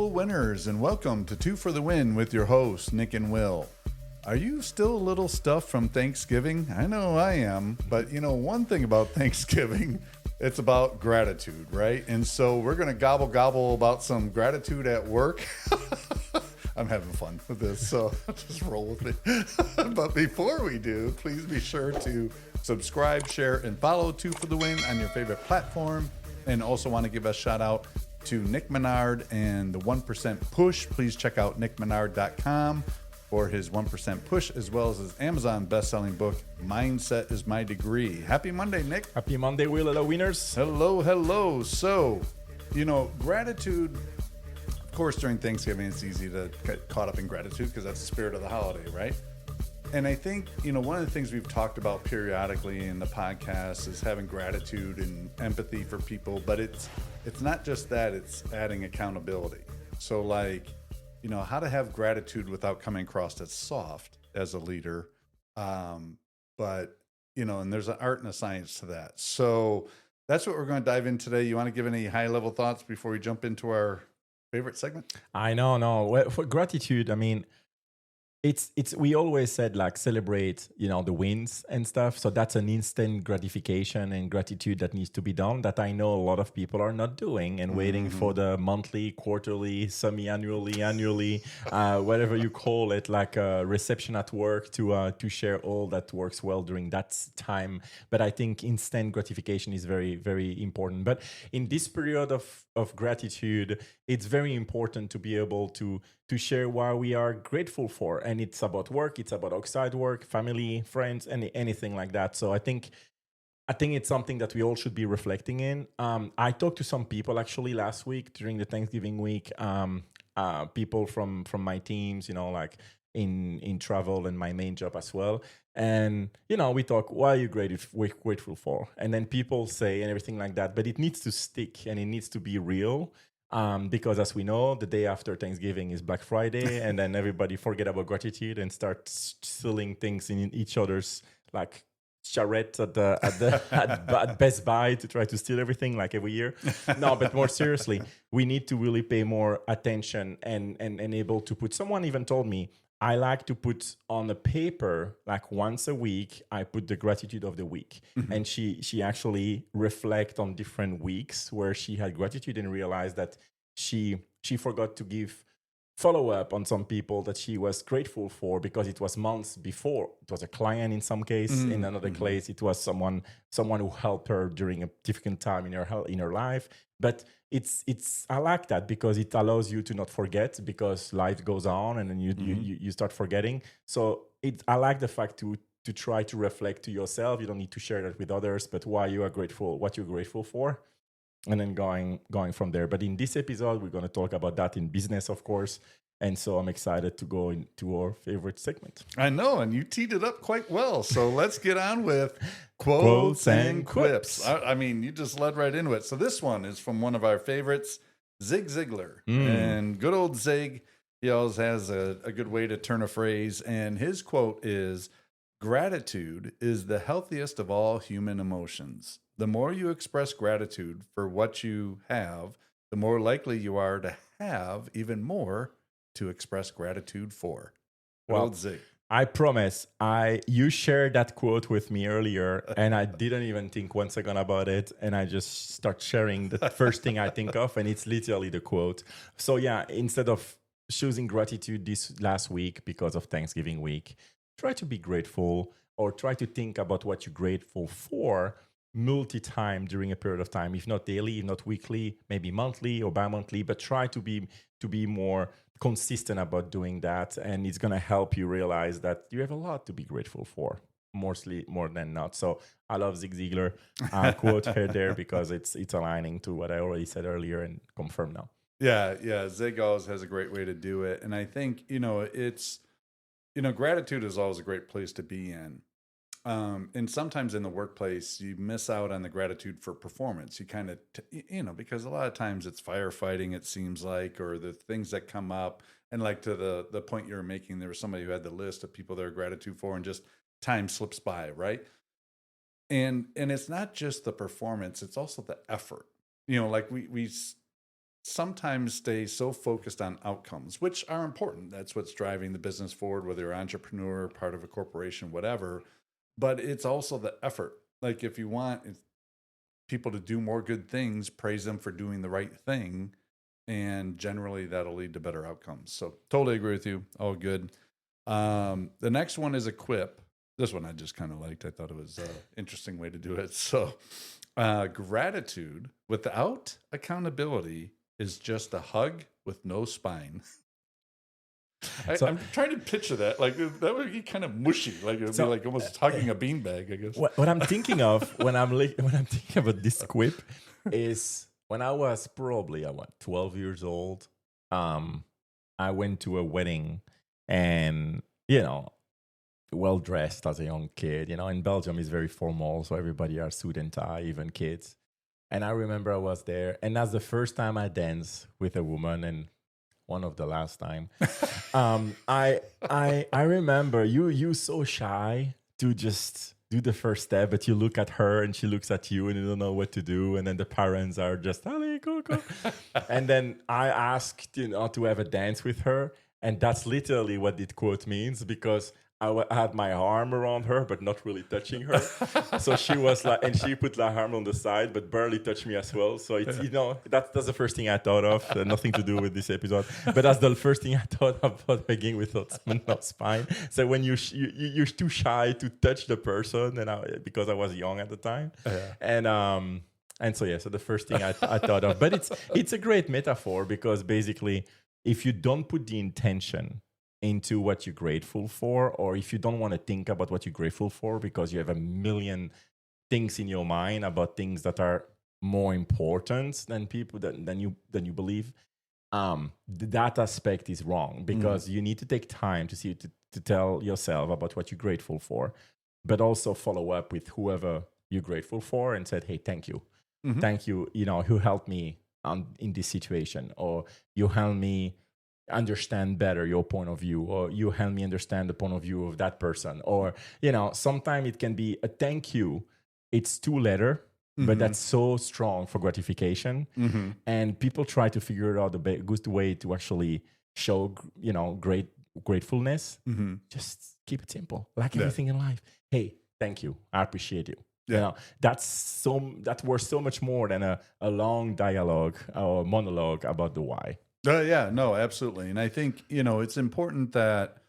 Hello, winners, and welcome to Two for the Win with your hosts, Nick and Will. Are you still a little stuffed from Thanksgiving? I know I am, but one thing about Thanksgiving, it's about gratitude, right? And so we're going to gobble about some gratitude at work. I'm having fun with this, so just roll with me. But before we do, please be sure to subscribe, share, and follow Two for the Win on your favorite platform. And also want to give a shout out to Nick Menard and the 1% Push. Please check out nickmenard.com for his 1% Push, as well as his Amazon best-selling book, Mindset is My Degree. Happy Monday, Nick. Happy Monday, Will. Hello, winners. Hello. So, gratitude, of course, during Thanksgiving, it's easy to get caught up in gratitude because that's the spirit of the holiday, right? And I think, one of the things we've talked about periodically in the podcast is having gratitude and empathy for people, but it's not just that, it's adding accountability. So how to have gratitude without coming across as soft as a leader. But there's an art and a science to that. So that's what we're going to dive in today. You want to give any high level thoughts before we jump into our favorite segment? I know. Well, for gratitude, I mean, it's we always said celebrate the wins and stuff, so that's an instant gratification and gratitude that needs to be done, that I know a lot of people are not doing and waiting for the monthly, quarterly, semi-annually, annually, whatever you call it, like a reception at work to share all that works well during that time. But I think instant gratification is very, very important. But in this period of gratitude, it's very important to be able to share what we are grateful for. And it's about work, it's about outside work, family, friends, anything like that. So I think it's something that we all should be reflecting in. I talked to some people actually last week during the Thanksgiving week, people from my teams, in travel and my main job as well. And, we talk, what are you grateful for? And then people say and everything like that, but it needs to stick and it needs to be real. Because as we know, the day after Thanksgiving is Black Friday, and then everybody forget about gratitude and start stealing things in each other's charrette at Best Buy to try to steal everything every year. No, but more seriously, we need to really pay more attention and able to put. Someone even told me, I like to put on a paper, once a week, I put the gratitude of the week. Mm-hmm. And she actually reflect on different weeks where she had gratitude and realized that she forgot to give follow-up on some people that she was grateful for because it was months before. It was a client in some case. Mm-hmm. In another case, it was someone who helped her during a difficult time in her life. But it's I like that because it allows you to not forget, because life goes on and then you start forgetting. So I like the fact to try to reflect to yourself. You don't need to share that with others, but what you're grateful for, and then going from there. But in this episode, we're going to talk about that in business, of course. And so I'm excited to go into our favorite segment. I know, and you teed it up quite well. So let's get on with quotes and quips. I mean, you just led right into it. So this one is from one of our favorites, Zig Ziglar. And good old Zig, he always has a good way to turn a phrase. And his quote is, "Gratitude is the healthiest of all human emotions. The more you express gratitude for what you have, the more likely you are to have even more to express gratitude for." Well, Zig. I promise, you shared that quote with me earlier, and I didn't even think 1 second about it, and I just start sharing the first thing I think of, and it's literally the quote. So yeah, instead of choosing gratitude this last week because of Thanksgiving week, try to be grateful, or try to think about what you're grateful for multi-time during a period of time, if not daily, if not weekly, maybe monthly or bi-monthly, but try to be more consistent about doing that, and it's going to help you realize that you have a lot to be grateful for, mostly more than not. So I love Zig Ziglar quote here there because it's aligning to what I already said earlier and confirm now. Yeah, Zig always has a great way to do it, and I think it's gratitude is always a great place to be in. And sometimes in the workplace, you miss out on the gratitude for performance. You kind of, because a lot of times it's firefighting, it seems like, or the things that come up. And to the point you were making, there was somebody who had the list of people they're gratitude for, and just time slips by, right? And it's not just the performance, it's also the effort. We sometimes stay so focused on outcomes, which are important. That's what's driving the business forward, whether you're an entrepreneur, part of a corporation, whatever. But it's also the effort. Like if you want people to do more good things, praise them for doing the right thing. And generally that'll lead to better outcomes. So totally agree with you. All good. The next one is a quip. This one I just kind of liked. I thought it was an interesting way to do it. So gratitude without accountability is just a hug with no spine. I'm trying to picture that. Like that would be kind of mushy. Like it would be like almost hugging a beanbag, I guess. What I'm thinking of when I'm thinking about this quip is when I was probably 12 years old. I went to a wedding, and well dressed as a young kid. In Belgium is very formal, so everybody are suit and tie, even kids. And I remember I was there, and that's the first time I danced with a woman, and one of the last time. I remember you so shy to just do the first step, but you look at her and she looks at you and you don't know what to do. And then the parents are just, allez, go. And then I asked, to have a dance with her. And that's literally what this quote means, because I had my arm around her, but not really touching her. So she was like, and she put her arm on the side, but barely touched me as well. So it's, that's the first thing I thought of. Nothing to do with this episode, but that's the first thing I thought about hugging with no spine. So when you're too shy to touch the person, and because I was young at the time, and so so the first thing I thought of, but it's a great metaphor, because basically, if you don't put the intention into what you're grateful for, or if you don't want to think about what you're grateful for because you have a million things in your mind about things that are more important than than you believe, that aspect is wrong, because you need to take time to tell yourself about what you're grateful for, but also follow up with whoever you're grateful for and said, hey, thank you. Thank you, who helped me in this situation, or you helped me understand better your point of view, or you help me understand the point of view of that person, or sometimes it can be a thank you. It's 2 letter, but that's so strong for gratification, and people try to figure out the good way to actually show great gratefulness. Just keep it simple, like everything in life. Hey, thank you, I appreciate you. That's worth so much more than a long dialogue or monologue about the why. Yeah, no, absolutely. And I think, it's important that,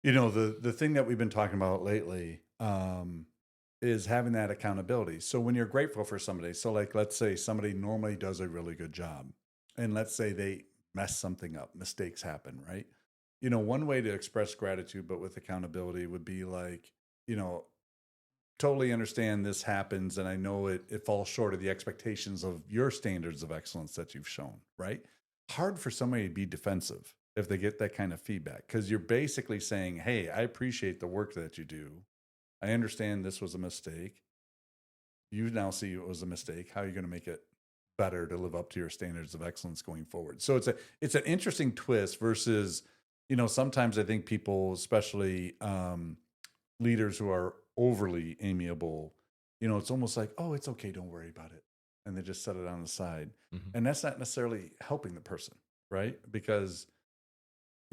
the thing that we've been talking about lately is having that accountability. So when you're grateful for somebody, so like, let's say somebody normally does a really good job, and let's say they mess something up, mistakes happen, right? One way to express gratitude, but with accountability, would be like, totally understand this happens, and I know it falls short of the expectations of your standards of excellence that you've shown, right? Hard for somebody to be defensive if they get that kind of feedback, because you're basically saying, hey, I appreciate the work that you do. I understand this was a mistake. You now see it was a mistake. How are you going to make it better to live up to your standards of excellence going forward? So it's an interesting twist versus, sometimes I think people, especially leaders who are overly amiable, it's almost like, oh, it's okay, don't worry about it. And they just set it on the side. And that's not necessarily helping the person, right? Because,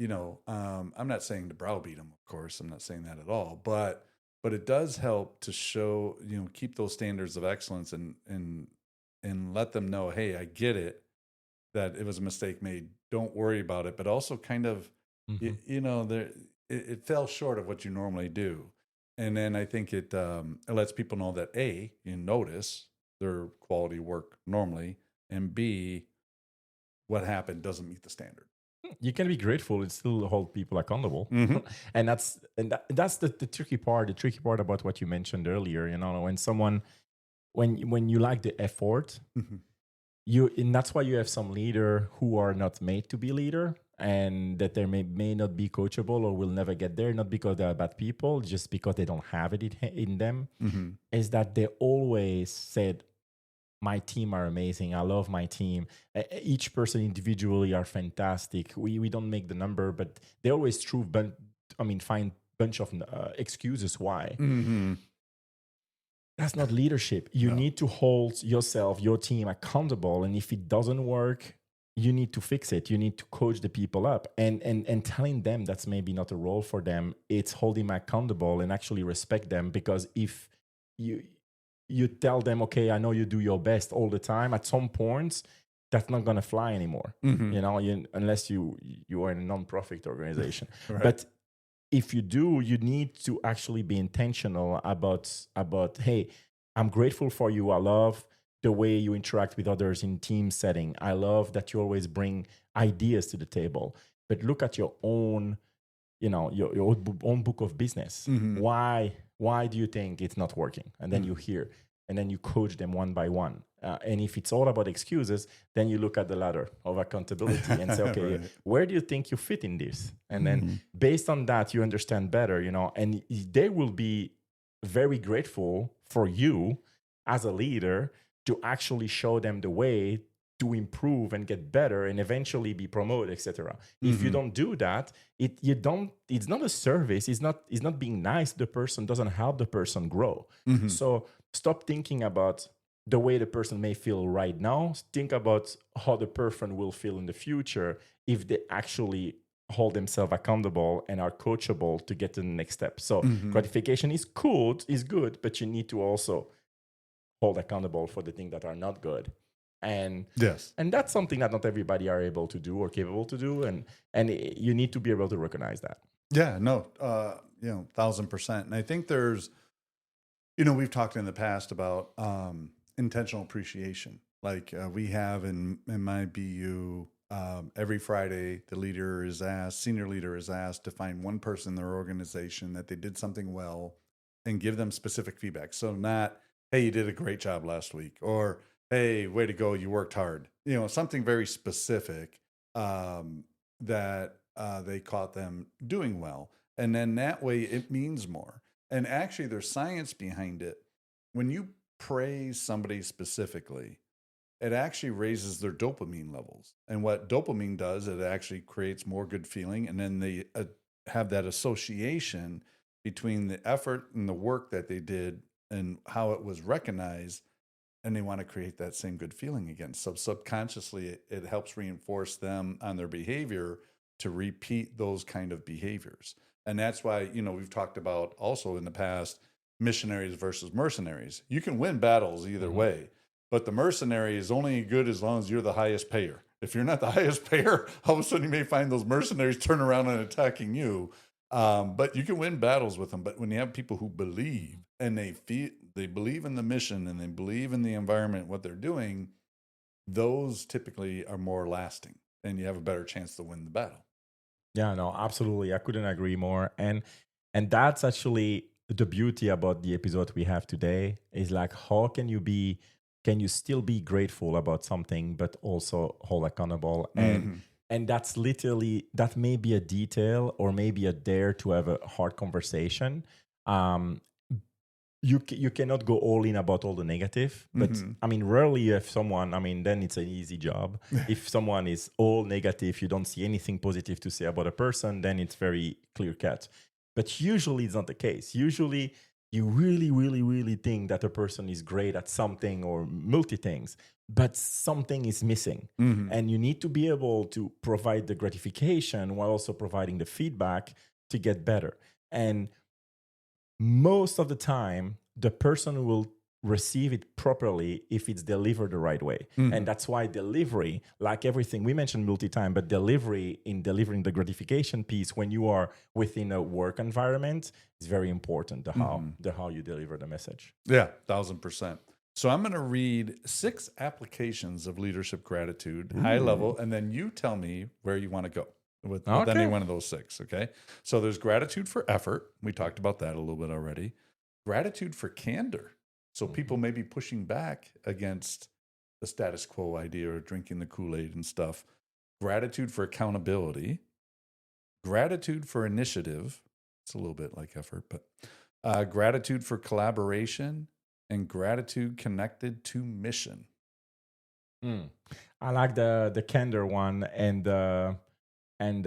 I'm not saying to browbeat them, of course. I'm not saying that at all. But it does help to show, keep those standards of excellence and let them know, hey, I get it, that it was a mistake made. Don't worry about it. But also kind of, it fell short of what you normally do. And then I think it lets people know that A, you notice their quality work normally, and B, what happened doesn't meet the standard. You can be grateful and still hold people accountable. And that's the tricky part. The tricky part about what you mentioned earlier, when you like the effort, and that's why you have some leader who are not made to be leader, and that they may not be coachable or will never get there, not because they're bad people, just because they don't have it in them, is that they always said, my team are amazing. I love my team. Each person individually are fantastic. We don't make the number, but they always find bunch of excuses why. That's not leadership. You need to hold yourself, your team accountable. And if it doesn't work, you need to fix it. You need to coach the people up, and telling them that's maybe not a role for them. It's holding them accountable and actually respect them, because if you you tell them, okay, I know you do your best all the time, at some point that's not going to fly anymore. Unless you are in a non-profit organization. Right. But if you do, you need to actually be intentional about, hey, I'm grateful for you. I love the way you interact with others in team setting. I love that you always bring ideas to the table. But look at your own, your own book of business. Why do you think it's not working? And then you hear, and then you coach them one by one. And if it's all about excuses, then you look at the ladder of accountability and say, okay, Right. where do you think you fit in this? And then based on that, you understand better, and they will be very grateful for you as a leader to actually show them the way to improve and get better and eventually be promoted, etc. If you don't do that, it's not a service. It's not being nice to the person, doesn't help the person grow. So stop thinking about the way the person may feel right now. Think about how the person will feel in the future if they actually hold themselves accountable and are coachable to get to the next step. So gratification is good, but you need to also hold accountable for the things that are not good. And Yes. and that's something that not everybody are able to do or capable to do. And you need to be able to recognize that. Yeah, no, 1,000%. And I think there's, we've talked in the past about intentional appreciation. Like we have in my BU, every Friday, senior leader is asked to find one person in their organization that they did something well and give them specific feedback. So not, hey, you did a great job last week, or hey, way to go, you worked hard. Something very specific that they caught them doing well. And then that way it means more. And actually there's science behind it. When you praise somebody specifically, it actually raises their dopamine levels. And what dopamine does, it actually creates more good feeling. And then they have that association between the effort and the work that they did and how it was recognized. And they want to create that same good feeling again. So subconsciously, it helps reinforce them on their behavior to repeat those kind of behaviors. And that's why, we've talked about also in the past, missionaries versus mercenaries. You can win battles either way, but the mercenary is only good as long as you're the highest payer. If you're not the highest payer, all of a sudden you may find those mercenaries turn around and attacking you. But you can win battles with them. But when you have people who believe and they believe in the mission and they believe in the environment, what they're doing, those typically are more lasting and you have a better chance to win the battle. Yeah, no, absolutely. I couldn't agree more. And that's actually the beauty about the episode we have today is like, how can you still be grateful about something, but also hold accountable? And that's literally, that may be a detail or maybe a dare to have a hard conversation. You cannot go all in about all the negative, but I mean, rarely if someone, then it's an easy job. If someone is all negative, you don't see anything positive to say about a person, then it's very clear cut. But usually it's not the case. Usually you really, really, really think that a person is great at something or multi things, but something is missing. And you need to be able to provide the gratification while also providing the feedback to get better. And most of the time, the person will receive it properly if it's delivered the right way. And that's why delivery, like everything, we mentioned multi-time, but delivery in delivering the gratification piece when you are within a work environment is very important, the how you deliver the message. Yeah, 1,000%. So I'm going to read 6 applications of leadership gratitude, high level, and then you tell me where you want to go with any one of those 6, okay? So there's gratitude for effort. We talked about that a little bit already. Gratitude for candor. So people may be pushing back against the status quo idea or drinking the Kool-Aid and stuff. Gratitude for accountability. Gratitude for initiative. It's a little bit like effort, but gratitude for collaboration and gratitude connected to mission. I like the candor one and the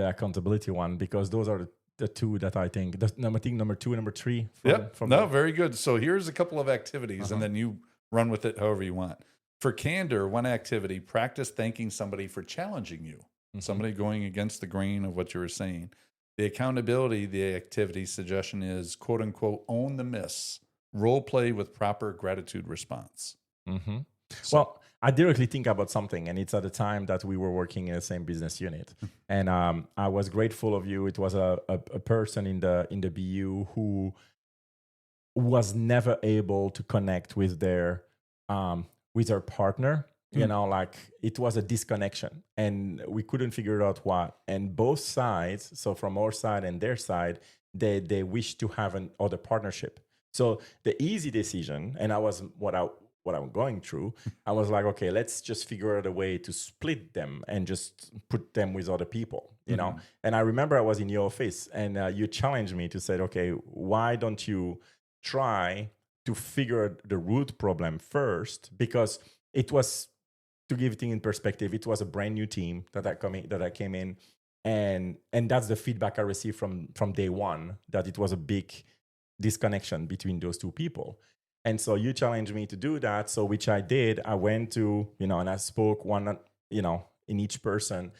accountability one, because those are the two that I think number 2 and number 3. Very good. So here's a couple of activities and then you run with it however you want. For candor, one activity, practice thanking somebody for challenging you, somebody going against the grain of what you were saying. The accountability, the activity suggestion is, quote unquote, own the miss, role play with proper gratitude response. Mm-hmm. So, Well, I directly think about something, and it's at the time that we were working in the same business unit, and I was grateful of you. It was a person in the BU who was never able to connect with their partner. You know, like it was a disconnection, and we couldn't figure out what. And both sides, so from our side and their side, they wished to have an other partnership. So the easy decision, and I was what I'm going through, I was like, okay, let's just figure out a way to split them and just put them with other people, you know. And I remember I was in your office, and you challenged me to say, okay, why don't you try to figure out the root problem first? Because it was, to give things in perspective, it was a brand new team that I came in, and that's the feedback I received from day one, that it was a big disconnection between those two people. And so you challenged me to do that. So which I did. I went to, and I spoke one, in each person,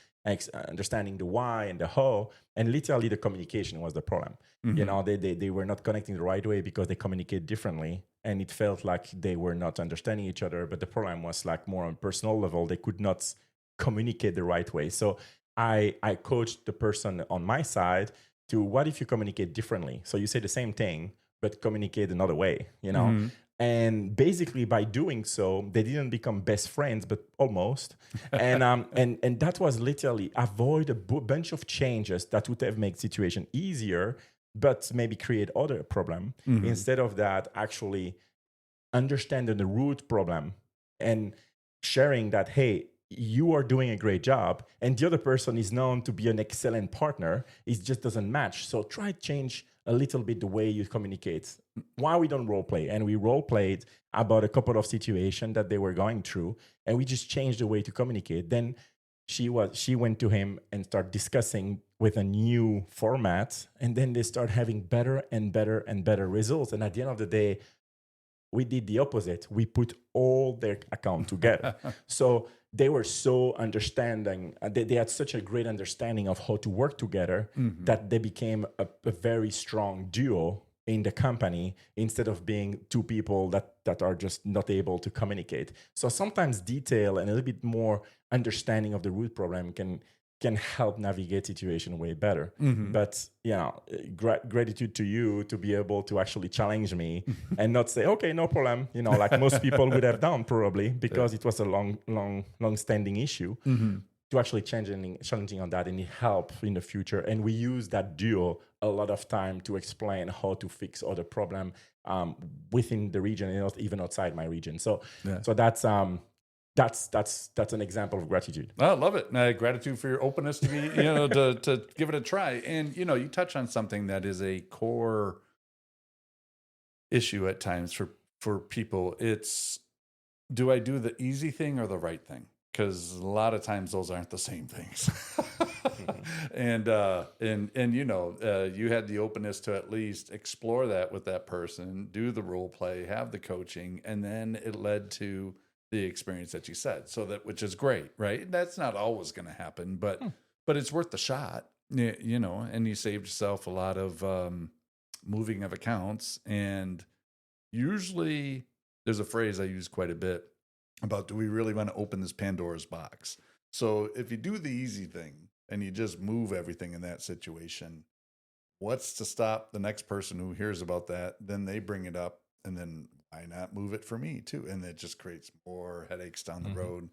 understanding the why and the how. And literally the communication was the problem. They were not connecting the right way because they communicate differently. And it felt like they were not understanding each other. But the problem was like more on personal level. They could not communicate the right way. So I coached the person on my side to, what if you communicate differently? So you say the same thing, but communicate another way, And basically by doing so, they didn't become best friends, but almost. And and that was literally avoid a bunch of changes that would have made situation easier, but maybe create other problem. Instead of that, actually understanding the root problem and sharing that, hey, you are doing a great job, and the other person is known to be an excellent partner. It just doesn't match. So try to change a little bit the way you communicate. Why we don't role play? And we role played about a couple of situations that they were going through, and we just changed the way to communicate. Then she went to him and started discussing with a new format, and then they start having better and better and better results. And at the end of the day, we did the opposite. We put all their account together. So they were so understanding. They had such a great understanding of how to work together that they became a very strong duo in the company, instead of being two people that are just not able to communicate. So sometimes detail and a little bit more understanding of the root problem can help navigate situation way better. But gratitude to you to be able to actually challenge me and not say, okay, no problem, like most people would have done probably, because it was a long standing issue, to actually challenging on that, and it help in the future. And we use that duo a lot of time to explain how to fix other problem within the region and not even outside my region. So that's an example of gratitude. I love it. Gratitude for your openness to be, to give it a try. And, you touch on something that is a core issue at times for people. It's, do I do the easy thing or the right thing? Because a lot of times those aren't the same things. And you had the openness to at least explore that with that person, do the role play, have the coaching, and then it led to the experience that you said. So that, which is great, right? That's not always going to happen, but it's worth the shot, and you saved yourself a lot of moving of accounts. And usually there's a phrase I use quite a bit about, do we really want to open this Pandora's box? So if you do the easy thing and you just move everything in that situation, what's to stop the next person who hears about that? Then they bring it up, and then why not move it for me too? And it just creates more headaches down the road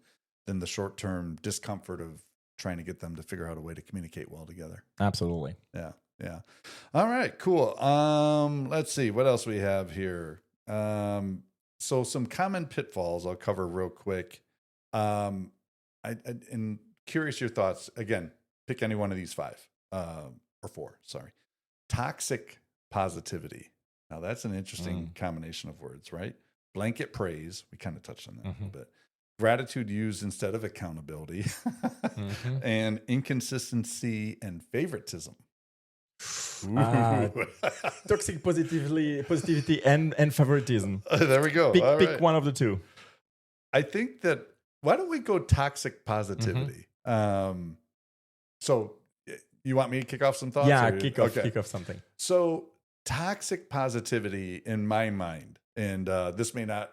than the short-term discomfort of trying to get them to figure out a way to communicate well together. Absolutely. Yeah. All right, cool. Let's see what else we have here. So some common pitfalls I'll cover real quick. And curious your thoughts. Again, pick any one of these 5 or 4. Sorry. Toxic positivity. Now that's an interesting combination of words, right? Blanket praise. We kind of touched on that a little bit. Gratitude used instead of accountability, and inconsistency and favoritism. Toxic positivity and favoritism. There we go. Pick one of the two. I think that why don't we go toxic positivity? So you want me to kick off some thoughts? Yeah, Or, kick off something. So toxic positivity in my mind, and this may not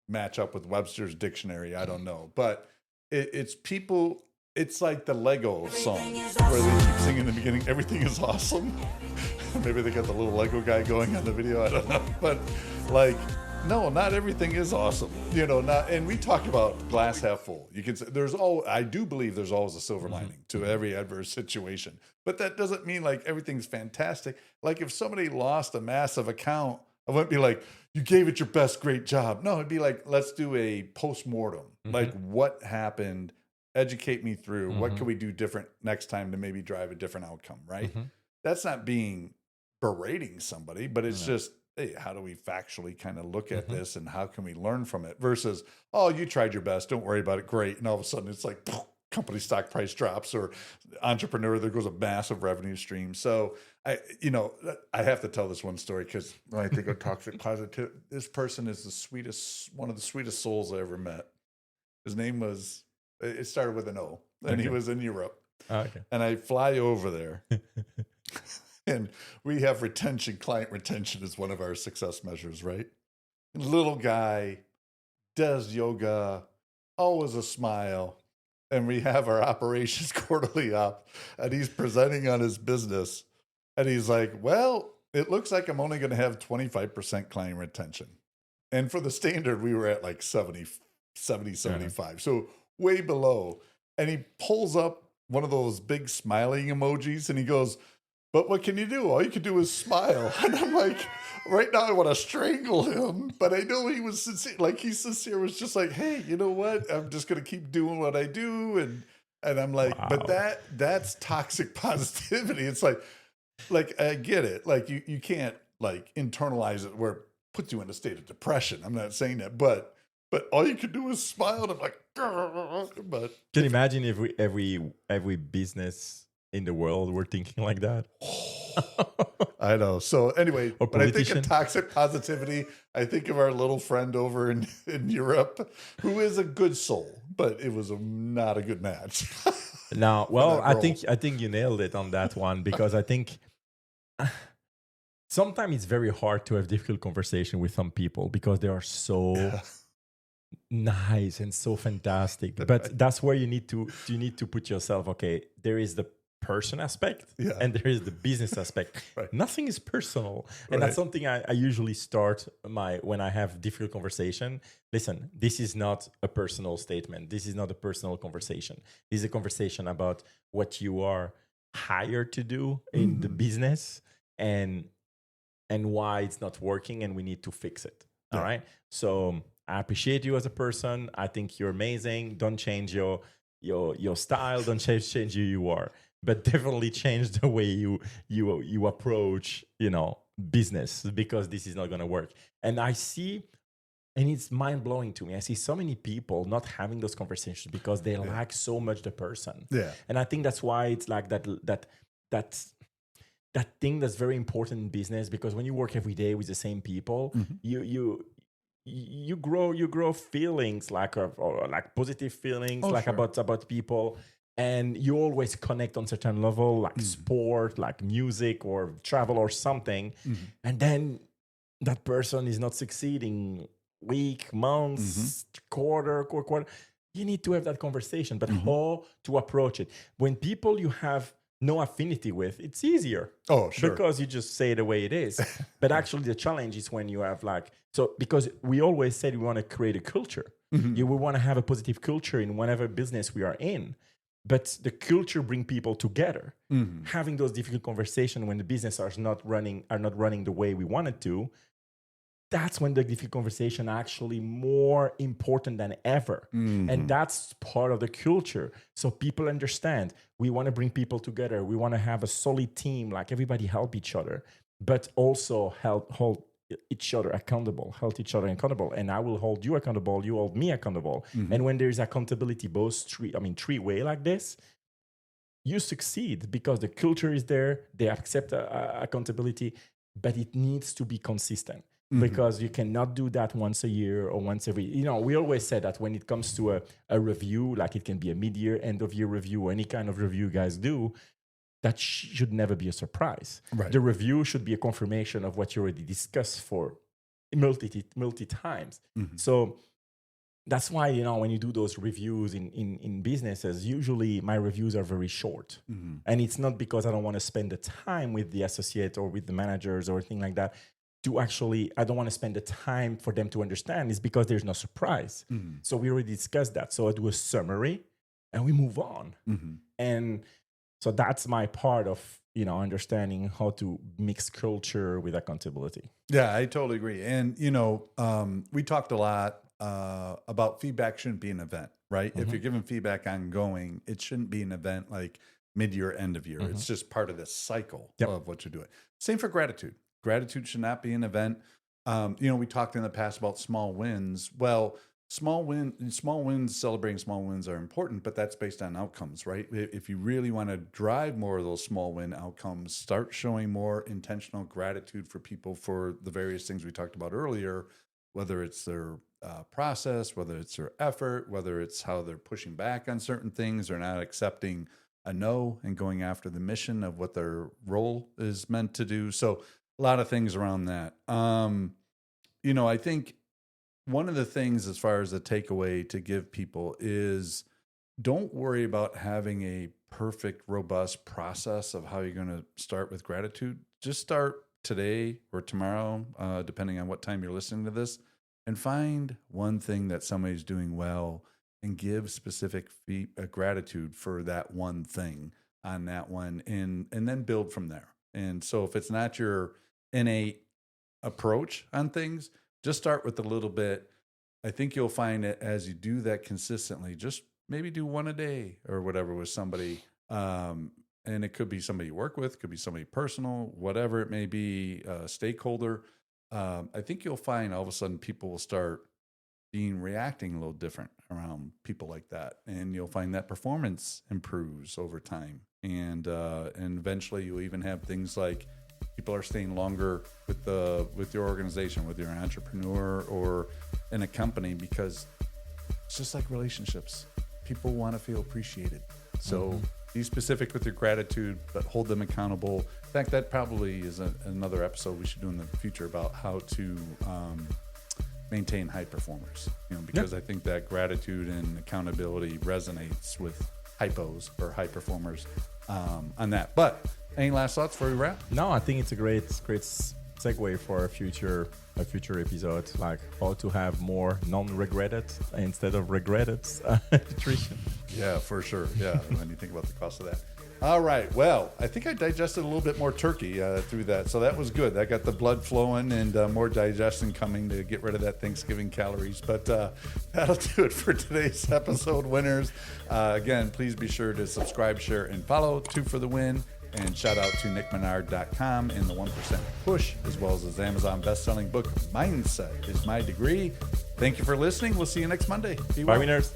match up with Webster's dictionary, I don't know, but it's people. It's like the Lego song where they keep singing in the beginning, everything is awesome. Maybe they got the little Lego guy going on the video, I don't know. But like, no, not everything is awesome. Not, and we talk about glass half full. You can say I do believe there's always a silver lining to every adverse situation. But that doesn't mean like everything's fantastic. Like if somebody lost a massive account, I wouldn't be like, you gave it your best, great job. No, it'd be like, let's do a post-mortem. Like what happened? Educate me through what can we do different next time to maybe drive a different outcome, right? That's not being berating somebody, but it's just, hey, how do we factually kind of look at this and how can we learn from it versus, oh, you tried your best, don't worry about it, great. And all of a sudden it's like, company stock price drops or entrepreneur, there goes a massive revenue stream. So I have to tell this one story because when I think of toxic positive, this person is one of the sweetest souls I ever met. His name was, it started with an O, and he was in Europe. And I fly over there, and we have client retention is one of our success measures, right? Little guy, does yoga, always a smile. And we have our operations quarterly up, and he's presenting on his business. And he's like, well, it looks like I'm only going to have 25% client retention. And for the standard, we were at like 70, 75. So way below. And he pulls up one of those big smiling emojis and he goes, but what can you do? All you can do is smile. And I'm like, right now I want to strangle him. But I know he was sincere. Like he's sincere, was just like, hey, you know what? I'm just going to keep doing what I do. And I'm like, but that's toxic positivity. It's like I get it. Like you can't like internalize it where it puts you in a state of depression. I'm not saying that, but all you can do is smile. And I'm like, but can you imagine if every business in the world were thinking like that? I know. So anyway, when I think of toxic positivity, I think of our little friend over in Europe who is a good soul, but it was not a good match. No, well, I think you nailed it on that one because I think sometimes it's very hard to have difficult conversation with some people because they are so nice and so fantastic. But that's where you need to put yourself. Okay, there is the person aspect and there is the business aspect. Nothing is personal, and that's something I usually start when I have difficult conversation. Listen, this is not a personal statement. This is not a personal conversation. This is a conversation about what you are hired to do in the business and why it's not working, and we need to fix it. All right. So I appreciate you as a person. I think you're amazing. Don't change your style. Don't change who you are. But definitely change the way you approach, business, because this is not going to work. And I see, and it's mind blowing to me. I see so many people not having those conversations because they like so much the person. Yeah. And I think that's why it's like that thing that's very important in business, because when you work every day with the same people, you grow feelings or positive feelings about people. And you always connect on certain level, like sport, like music or travel or something. And then that person is not succeeding week, months, quarter. You need to have that conversation, but how to approach it. When people you have no affinity with, it's easier. Oh, sure. Because you just say it the way it is. But actually the challenge is when you have because we always said we want to create a culture. We want to have a positive culture in whatever business we are in. But the culture bring people together. Having those difficult conversations when the business are not running the way we want it to, that's when the difficult conversation are actually more important than ever. And that's part of the culture. So people understand we want to bring people together. We want to have a solid team, like everybody help each other, but also hold each other accountable, and I will hold you accountable, you hold me accountable. And when there is accountability three way like this, you succeed because the culture is there, they accept accountability, but it needs to be consistent. because you cannot do that once a year or once every, we always say that when it comes to a review, like it can be a mid-year, end of year review, or any kind of review you guys do, that should never be a surprise. Right. The review should be a confirmation of what you already discussed for multi times. So that's why, when you do those reviews in businesses, usually my reviews are very short. And it's not because I don't want to spend the time with the associate or with the managers or anything like that to actually, I don't want to spend the time for them to understand. It's because there's no surprise. So we already discussed that. So I do a summary and we move on. And so that's my part of, understanding how to mix culture with accountability. Yeah, I totally agree. And, we talked a lot about feedback shouldn't be an event, right? If you're giving feedback ongoing, it shouldn't be an event like mid-year, end of year. It's just part of this cycle of what you're doing. Same for gratitude. Gratitude should not be an event. We talked in the past about small wins. Well, celebrating small wins are important, but that's based on outcomes, right? If you really want to drive more of those small win outcomes, start showing more intentional gratitude for people for the various things we talked about earlier, whether it's their process, whether it's their effort, whether it's how they're pushing back on certain things or not accepting a no and going after the mission of what their role is meant to do. So a lot of things around that. I think one of the things as far as a takeaway to give people is don't worry about having a perfect, robust process of how you're going to start with gratitude. Just start today or tomorrow, depending on what time you're listening to this, and find one thing that somebody's doing well and give specific gratitude for that one thing on that one, and then build from there. And so if it's not your innate approach on things, just start with a little bit. I think you'll find that as you do that consistently, just maybe do one a day or whatever with somebody. And it could be somebody you work with, could be somebody personal, whatever it may be, a stakeholder. I think you'll find all of a sudden people will start reacting a little different around people like that. And you'll find that performance improves over time. And eventually you'll even have things like people are staying longer with your organization, whether you're an entrepreneur or in a company, because it's just like relationships. People want to feel appreciated. So be specific with your gratitude, but hold them accountable. In fact, that probably is another episode we should do in the future about how to maintain high performers. Because I think that gratitude and accountability resonates with hypos or high performers on that. But any last thoughts before we wrap? No, I think it's a great segue for a future episode, like how to have more non-regretted instead of regretted nutrition. Yeah, for sure. Yeah, when you think about the cost of that. All right. Well, I think I digested a little bit more turkey through that. So that was good. That got the blood flowing and more digestion coming to get rid of that Thanksgiving calories. But that'll do it for today's episode, winners. Again, please be sure to subscribe, share, and follow. 2 for the win. And shout out to nickmenard.com and the 1% Push, as well as his Amazon best-selling book, Mindset is My Degree. Thank you for listening. We'll see you next Monday. Be well. Bye, winners.